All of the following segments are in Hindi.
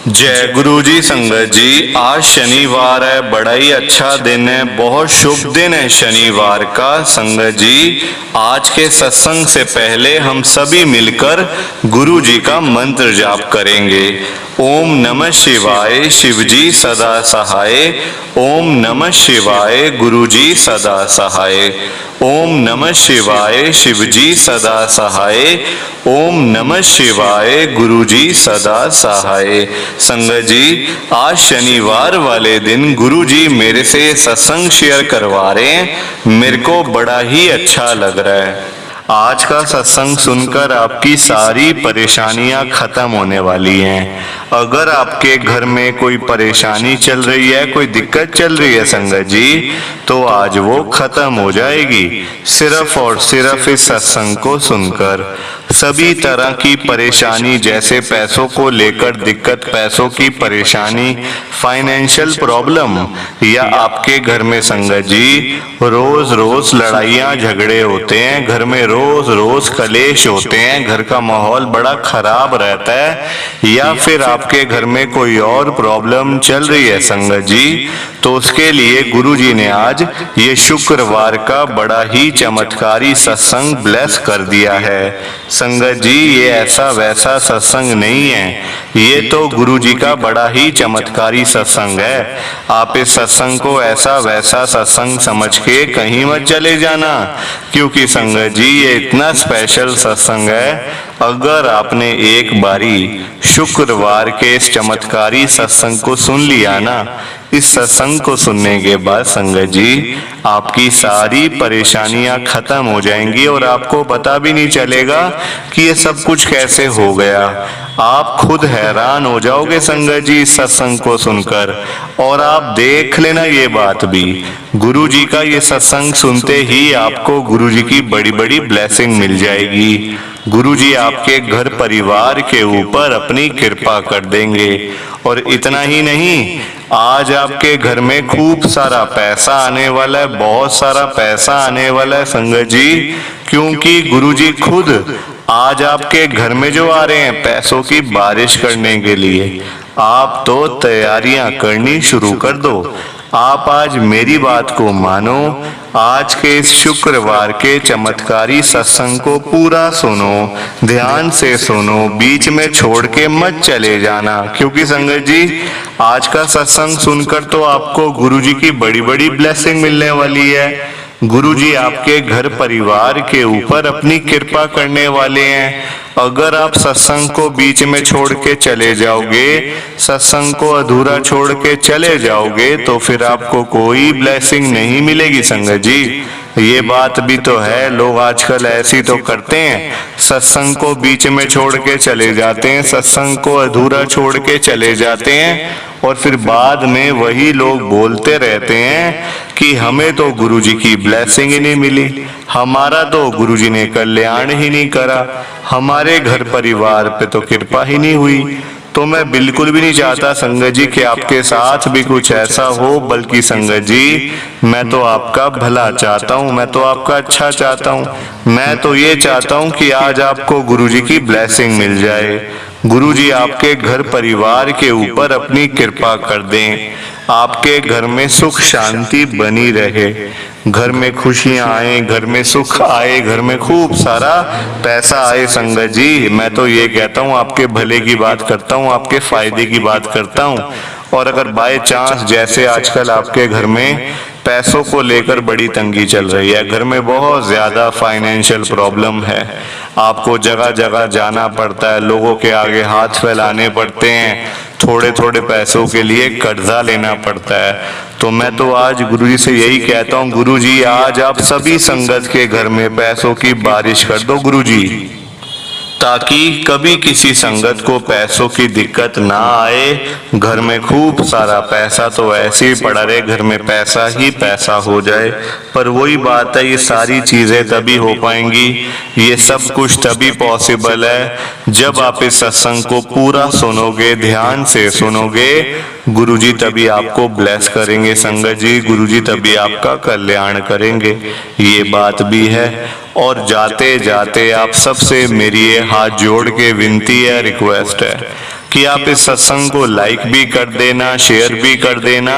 जय गुरु जी। संगत जी, आज शनिवार है, बड़ा ही अच्छा दिन है, बहुत शुभ दिन है शनिवार का। संगत जी, आज के सत्संग से पहले हम सभी मिलकर गुरु जी का मंत्र जाप करेंगे। ओम नमः शिवाय, शिव जी सदा सहाय। ओम नमः शिवाय, गुरु जी सदा सहाय। ओम नमः शिवाय, शिव जी सदा सहाय। ओम नमः शिवाय, गुरु जी सदा सहाय। संगत जी, आज शनिवार वाले दिन गुरु जी मेरे से सत्संग शेयर करवा रहे हैं, मेरे को बड़ा ही अच्छा लग रहा है। आज का सत्संग सुनकर आपकी सारी परेशानियां खत्म होने वाली हैं। अगर आपके घर में कोई परेशानी चल रही है, कोई दिक्कत चल रही है संगत जी, तो आज वो खत्म हो जाएगी सिर्फ और सिर्फ इस सत्संग को सुनकर। सभी तरह की परेशानी, जैसे पैसों को लेकर दिक्कत, पैसों की परेशानी, फाइनेंशियल प्रॉब्लम, या आपके घर में संगत जी रोज रोज लड़ाइयाँ झगड़े होते हैं, घर में रोज रोज कलेश होते हैं, घर का माहौल बड़ा खराब रहता है, या फिर आपके घर में कोई और प्रॉब्लम चल रही है संगत जी, तो उसके लिए गुरु जी ने आज ये शुक्रवार का बड़ा ही चमत्कारी सत्संग ब्लेस कर दिया है। संगत जी, ये ऐसा वैसा सत्संग नहीं है, ये तो गुरु जी का बड़ा ही चमत्कारी सत्संग है। आप इस सत्संग को ऐसा वैसा सत्संग समझ के कहीं मत चले जाना, क्योंकि संगत जी ये इतना स्पेशल सत्संग है। अगर आपने एक बारी शुक्रवार के इस चमत्कारी सत्संग को सुन लिया ना, इस सत्संग को सुनने के बाद संगत जी आपकी सारी परेशानियां खत्म हो जाएंगी और आपको पता भी नहीं चलेगा कि ये सब कुछ कैसे हो गया। आप खुद हैरान हो जाओगे संगत जी इस सत्संग को सुनकर। और आप देख लेना ये बात भी, गुरु जी का ये सत्संग सुनते ही आपको गुरु जी की बड़ी बड़ी ब्लेसिंग मिल जाएगी। गुरु जी आपके घर परिवार के ऊपर अपनी कृपा कर देंगे। और इतना ही नहीं, आज आपके घर में खूब सारा पैसा आने वाला है, बहुत सारा पैसा आने वाला है संगत जी, क्योंकि गुरु जी खुद आज आपके घर में जो आ रहे हैं पैसों की बारिश करने के लिए। आप तो तैयारियां करनी शुरू कर दो। आप आज मेरी बात को मानो, आज के इस शुक्रवार के चमत्कारी सत्संग को पूरा सुनो, ध्यान से सुनो, बीच में छोड़ के मत चले जाना, क्योंकि संगत जी आज का सत्संग सुनकर तो आपको गुरु जी की बड़ी बड़ी ब्लेसिंग मिलने वाली है। गुरु जी आपके घर परिवार के ऊपर अपनी कृपा करने वाले हैं। अगर आप सत्संग को बीच में छोड़ के चले जाओगे, सत्संग को अधूरा छोड़ के चले जाओगे, तो फिर आपको कोई ब्लेसिंग नहीं मिलेगी संगत जी। ये बात भी तो है, लोग आजकल ऐसी तो करते हैं, सत्संग को बीच में छोड़ के चले जाते हैं, सत्संग को अधूरा छोड़ के चले जाते हैं, और फिर बाद में वही लोग बोलते रहते हैं कि हमें तो गुरु जी की ब्लेसिंग ही नहीं मिली, हमारा तो गुरु जी ने कल्याण ही नहीं करा, हमारे घर परिवार पे तो कृपा ही नहीं हुई। तो मैं बिल्कुल भी नहीं चाहता संगत जी कि आपके साथ भी कुछ ऐसा हो, बल्कि संगत जी मैं तो आपका भला चाहता हूँ, मैं तो आपका अच्छा चाहता हूँ। मैं तो ये चाहता हूँ कि आज आपको गुरु जी की ब्लेसिंग मिल जाए, गुरु जी आपके घर परिवार के ऊपर अपनी कृपा कर दें, आपके घर में सुख शांति बनी रहे, घर में खुशियां आए, घर में सुख आए, घर में खूब सारा पैसा आए संगत जी। मैं तो ये कहता हूँ, आपके भले की बात करता हूँ, आपके फायदे की बात करता हूँ। और अगर बाय चांस जैसे आजकल आपके घर में पैसों को लेकर बड़ी तंगी चल रही है, घर में बहुत ज्यादा फाइनेंशियल प्रॉब्लम है, आपको जगह जगह जाना पड़ता है, लोगों के आगे हाथ फैलाने पड़ते हैं, थोड़े थोड़े पैसों के लिए कर्जा लेना पड़ता है, तो मैं तो आज गुरुजी से यही कहता हूँ, गुरुजी आज आप सभी संगत के घर में पैसों की बारिश कर दो गुरुजी, ताकि कभी किसी संगत को पैसों की दिक्कत ना आए। घर में खूब सारा पैसा तो ऐसे ही पड़ा रहे, घर में पैसा ही पैसा हो जाए। पर वही बात है, ये सारी चीजें तभी हो पाएंगी, ये सब कुछ तभी पॉसिबल है जब आप इस सत्संग को पूरा सुनोगे, ध्यान से सुनोगे। गुरुजी तभी आपको ब्लेस करेंगे संगत जी, गुरुजी तभी आपका कल्याण करेंगे, ये बात भी है। और जाते जाते आप सबसे मेरी ये हाथ जोड़ के विनती है, रिक्वेस्ट है कि आप इस सत्संग को लाइक भी कर देना, शेयर भी कर देना।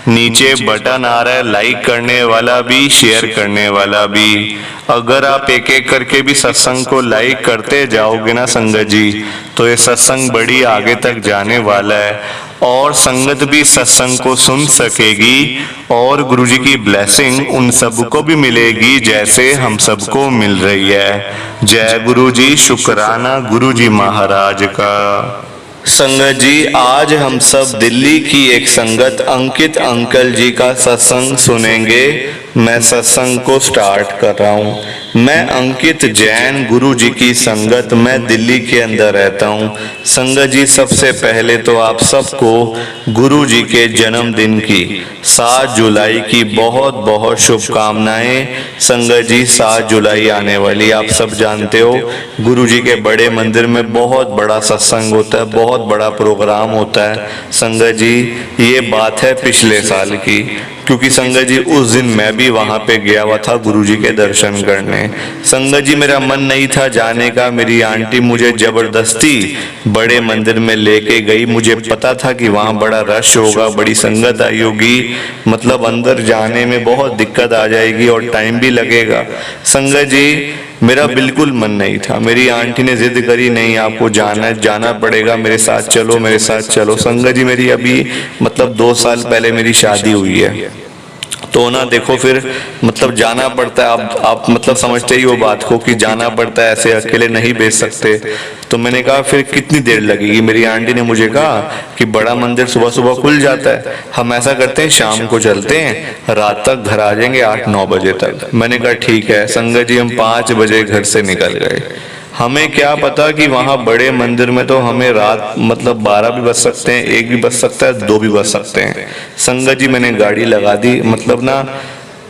नीचे बटन आ रहा है लाइक करने वाला भी, शेयर करने वाला भी। अगर आप एक एक करके भी सत्संग को लाइक करते जाओगे ना संगत जी, तो ये सत्संग बड़ी आगे तक जाने वाला है और संगत भी सत्संग को सुन सकेगी और गुरु जी की ब्लेसिंग उन सबको भी मिलेगी जैसे हम सबको मिल रही है। जय गुरु जी, शुक्राना गुरु जी महाराज का। संगत जी, आज हम सब दिल्ली की एक संगत अंकित अंकल जी का सत्संग सुनेंगे। मैं सत्संग को स्टार्ट कर रहा हूँ। मैं अंकित जैन, गुरु जी की संगत, मैं दिल्ली के अंदर रहता हूँ। संगत जी, सबसे पहले तो आप सबको गुरु जी के जन्मदिन की 7 जुलाई की बहुत बहुत शुभकामनाएं। संगत जी, 7 जुलाई आने वाली, आप सब जानते हो गुरु जी के बड़े मंदिर में बहुत बड़ा सत्संग होता है, बहुत बड़ा प्रोग्राम होता है। संगत जी, ये बात है पिछले साल की, क्योंकि संगत जी उस दिन मैं भी वहां पे गया हुआ था गुरुजी के दर्शन करने। संगत जी, मेरा मन नहीं था जाने का, मेरी आंटी मुझे जबरदस्ती बड़े मंदिर में लेके गई। मुझे पता था कि वहां बड़ा रश होगा, बड़ी संगत आई होगी, मतलब अंदर जाने में बहुत दिक्कत आ जाएगी और टाइम भी लगेगा। संगत जी, मेरा बिल्कुल मन नहीं था। मेरी आंटी ने जिद करी, नहीं आपको जाना पड़ेगा, मेरे साथ चलो, मेरे साथ चलो। संगत जी, मेरी अभी मतलब 2 साल पहले मेरी शादी हुई है, तो ना देखो फिर मतलब जाना पड़ता है। आप मतलब समझते ही वो बात को कि जाना पड़ता है, ऐसे अकेले नहीं भेज सकते। तो मैंने कहा फिर कितनी देर लगेगी। मेरी आंटी ने मुझे कहा कि बड़ा मंदिर सुबह सुबह खुल जाता है, हम ऐसा करते हैं शाम को चलते हैं, रात तक घर आ जाएंगे 8-9 बजे तक। मैंने कहा ठीक है। संगत जी, हम 5 बजे घर से निकल गए। हमें क्या पता कि वहां बड़े मंदिर में तो हमें रात मतलब 12 भी बज सकते हैं, 1 भी बज सकता है, 2 भी बज सकते हैं। संगत जी, मैंने गाड़ी लगा दी, मतलब ना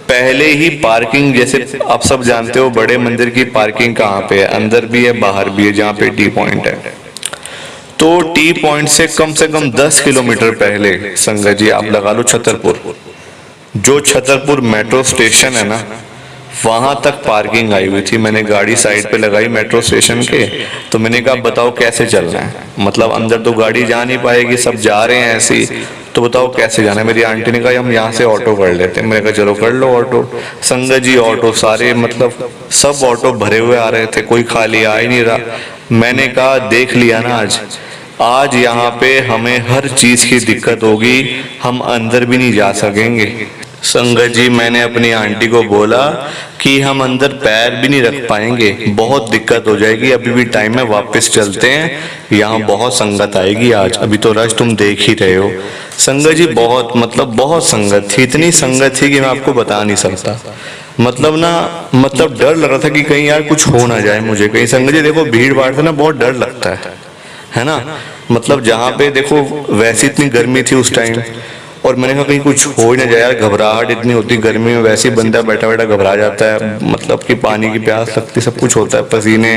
पहले ही पार्किंग, जैसे आप सब जानते हो बड़े मंदिर की पार्किंग कहाँ पे है, अंदर भी है बाहर भी है, जहाँ पे टी पॉइंट है। तो टी पॉइंट से कम 10 किलोमीटर पहले संगत जी आप लगा लो छतरपुर, जो छतरपुर मेट्रो स्टेशन है ना, वहां तक पार्किंग आई हुई थी। मैंने गाड़ी साइड पे लगाई मेट्रो स्टेशन के, तो मैंने कहा बताओ कैसे चलना है, मतलब अंदर तो गाड़ी जा नहीं पाएगी, सब जा रहे हैं ऐसे ही, तो बताओ कैसे जाना है। मेरी आंटी ने कहा हम यहाँ से ऑटो कर लेते हैं। मैंने कहा चलो कर लो ऑटो। संगत जी, ऑटो सारे मतलब सब ऑटो भरे हुए आ रहे थे, कोई खाली आ ही नहीं रहा। मैंने कहा देख लिया ना, आज यहाँ पे हमें हर चीज की दिक्कत होगी, हम अंदर भी नहीं जा सकेंगे। संगत जी, मैंने अपनी आंटी को बोला कि हम अंदर पैर भी नहीं रख पाएंगे, बहुत दिक्कत हो जाएगी, अभी भी टाइम है, वापस चलते हैं, यहाँ बहुत संगत आएगी आज, अभी तो रश तुम देख ही रहे हो। संगत जी, बहुत संगत थी, इतनी संगत थी कि मैं आपको बता नहीं सकता। मतलब डर लग रहा था कि कहीं यार कुछ हो ना जाए मुझे कहीं। संगत जी देखो, भीड़ भाड़ से ना बहुत डर लगता है ना, मतलब जहाँ पे देखो वैसी इतनी गर्मी थी उस टाइम, और मैंने कहा कहीं कुछ हो ही ना जाए यार, घबराहट इतनी होती गर्मी में, वैसे ही बंदा बैठा बैठा घबरा जाता है, मतलब कि पानी की प्यास लगती, सब कुछ होता है, पसीने।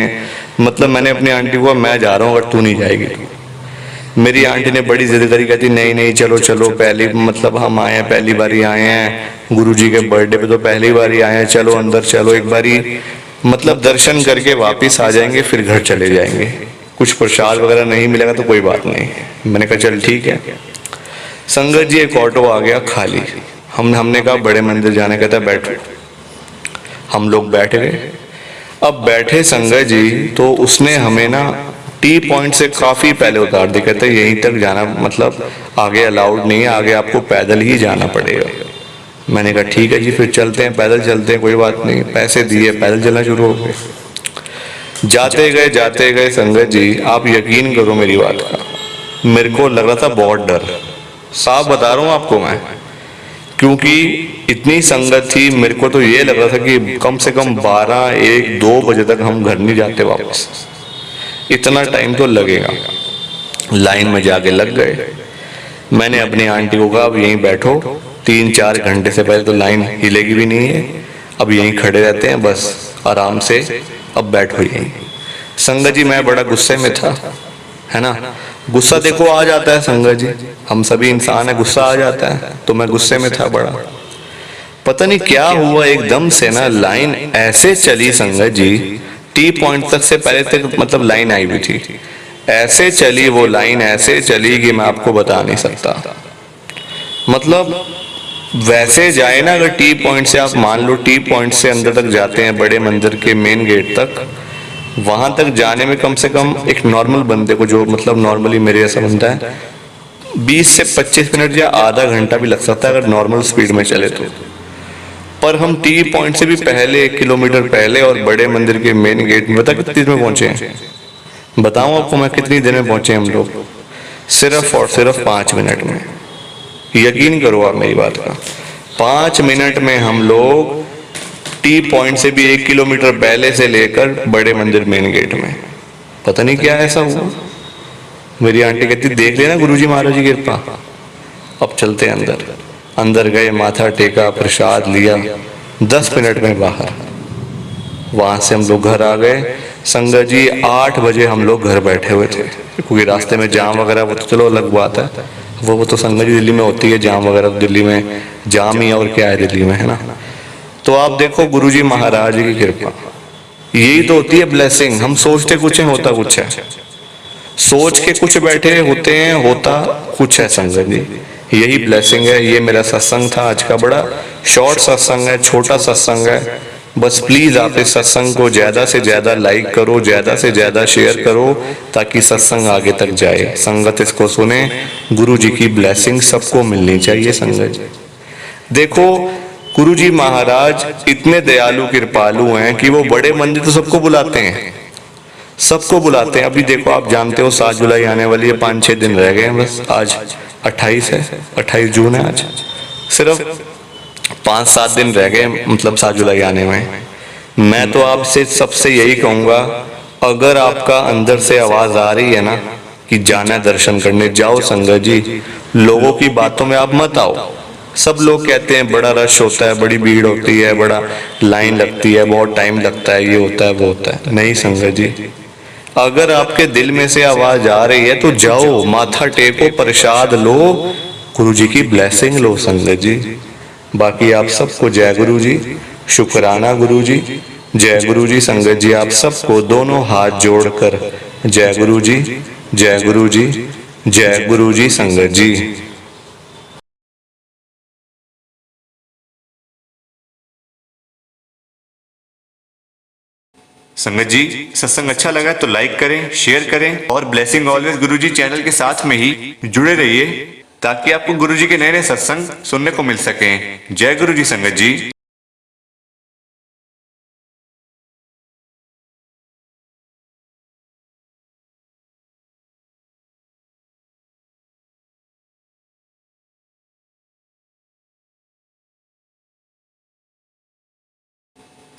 मतलब मैंने अपनी आंटी को मैं जा रहा हूँ अगर तू नहीं जाएगी। मेरी आंटी ने बड़ी जिद करी, कहती नहीं नहीं चलो चलो, पहली मतलब हम आए हैं, पहली बारी आए हैं गुरुजी के बर्थडे पे, तो पहली बारी आए हैं, चलो अंदर चलो, एक बारी मतलब दर्शन करके वापिस आ जाएंगे, फिर घर चले जाएंगे, कुछ प्रसाद वगैरह नहीं मिलेगा तो कोई बात नहीं। मैंने कहा चल ठीक है। संगत जी, एक ऑटो आ गया खाली, हमने कहा बड़े मंदिर जाने, कहता बैठो। हम लोग बैठ गए। अब बैठे संगत जी, तो उसने हमें ना टी पॉइंट से काफी पहले उतार दिया, कहते यहीं तक जाना, मतलब आगे अलाउड नहीं है, आगे आपको पैदल ही जाना पड़ेगा। मैंने कहा ठीक है जी, फिर चलते हैं, पैदल चलते हैं, कोई बात नहीं। पैसे दिए, पैदल चलना शुरू हो गए। जाते गए संगत जी, आप यकीन करो मेरी बात का, मेरे को लग रहा था बहुत डर, साफ बता रहा हूँ आपको मैं, क्योंकि इतनी संगत थी, मेरे को तो ये लग रहा था कि कम से कम 12, 1, 2 बजे तक हम घर नहीं जाते वापस, इतना टाइम तो लगेगा। लाइन में जाके लग गए। मैंने अपनी आंटी को कहा अब यहीं बैठो, 3-4 घंटे से पहले तो लाइन हिलेगी भी नहीं है, अब यहीं खड़े रहते हैं बस आराम से, अब बैठो यहीं। संगत जी, मैं बड़ा गुस्से में था, है ना, गुस्सा देखो आ जाता है संगत जी, हम सभी इंसान है, गुस्सा आ जाता है, तो मैं गुस्से में था बड़ा। पता नहीं क्या हुआ, एकदम से ना लाइन ऐसे चली संगत जी, टी पॉइंट तक से पहले तक मतलब लाइन आई हुई थी, ऐसे चली वो लाइन, ऐसे चली कि मैं आपको बता नहीं सकता। मतलब वैसे जाए ना, अगर टी पॉइंट से आप मान लो टी पॉइंट से अंदर तक जाते हैं बड़े मंदिर के मेन गेट तक, वहां तक जाने में कम से कम एक नॉर्मल बंदे को, जो मतलब नॉर्मली मेरे जैसा बनता है, 20 से 25 मिनट या आधा घंटा भी लग सकता है अगर नॉर्मल स्पीड में चले तो। पर हम टी पॉइंट से भी पहले 1 किलोमीटर पहले और बड़े मंदिर के मेन गेट में बता कितनी देर में पहुंचे हैं? बताऊं आपको मैं कितनी देर में पहुंचे हम लोग? सिर्फ और सिर्फ 5 मिनट में। यकीन करो आप मेरी बात का, 5 मिनट में हम लोग टी पॉइंट से भी 1 किलोमीटर पहले से लेकर बड़े मंदिर मेन गेट में। पता नहीं क्या ऐसा हुआ। मेरी आंटी कहती देख लेना गुरुजी महाराज की कृपा। अब चलते हैं अंदर। अंदर गए, माथा टेका, प्रसाद लिया, 10 मिनट में बाहर। वहां से हम लोग घर आ गए। संगत जी 8 बजे हम लोग घर बैठे हुए थे, क्योंकि रास्ते में जाम वगैरह वो तो चलो अलग बात है, वो तो संगत जी दिल्ली में होती है जाम वगैरह, दिल्ली में जाम ही और क्या है दिल्ली में, है ना। तो आप देखो गुरुजी महाराज की कृपा, यही तो होती है ब्लेसिंग। हम सोचते कुछ है, होता कुछ है। सोच के कुछ बैठे होते हैं, होता कुछ है संगत जी। यही ब्लेसिंग है। ये मेरा सत्संग था आज का, बड़ा शॉर्ट सत्संग है, छोटा सत्संग है। बस प्लीज आप इस सत्संग को ज्यादा से ज्यादा लाइक करो, ज्यादा से ज्यादा शेयर करो, ताकि सत्संग आगे तक जाए, संगत इसको सुने। गुरु जी की ब्लेसिंग सबको मिलनी चाहिए संगत जी। देखो गुरु जी महाराज इतने दयालु कृपालु हैं कि वो बड़े मंदिर तो सबको बुलाते हैं, सबको बुलाते हैं। अभी देखो आप जानते हो 7 जुलाई आने वाली है, 5-6 दिन रह गए हैं बस। आज 28 है, 28 जून है आज। सिर्फ 5-7 दिन रह गए, मतलब 7 जुलाई आने में। मैं तो आपसे सबसे यही कहूंगा, अगर आपका अंदर से आवाज आ रही है ना कि जाना है दर्शन करने, जाओ संगत जी। लोगों की बातों में आप मत आओ। सब लोग कहते हैं बड़ा रश होता है, बड़ी भीड़ होती है, बड़ा लाइन लगती है, बहुत टाइम लगता है, ये होता है वो होता है। नहीं संगत जी, अगर आपके दिल में से आवाज आ रही है तो जाओ, माथा टेको, प्रसाद लो, गुरु जी की ब्लेसिंग लो संगत जी। बाकी आप सबको जय गुरु जी, शुक्राना गुरु जी, जय गुरु जी। संगत जी आप सबको दोनों हाथ जोड़कर जय गुरु जी, जय गुरु जी, जय गुरु जी संगत जी। संगत जी सत्संग अच्छा लगा तो लाइक करें, शेयर करें और ब्लेसिंग ऑलवेज गुरुजी चैनल के साथ में ही जुड़े रहिए, ताकि आपको गुरुजी के नए नए सत्संग सुनने को मिल सके। जय गुरु जी संगत जी।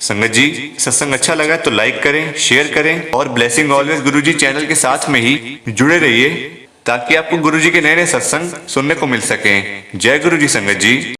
संगत जी सत्संग अच्छा लगा तो लाइक करें, शेयर करें और ब्लेसिंग ऑलवेज गुरुजी चैनल के साथ में ही जुड़े रहिए, ताकि आपको गुरुजी के नए नए सत्संग सुनने को मिल सके। जय गुरु जी संगत जी।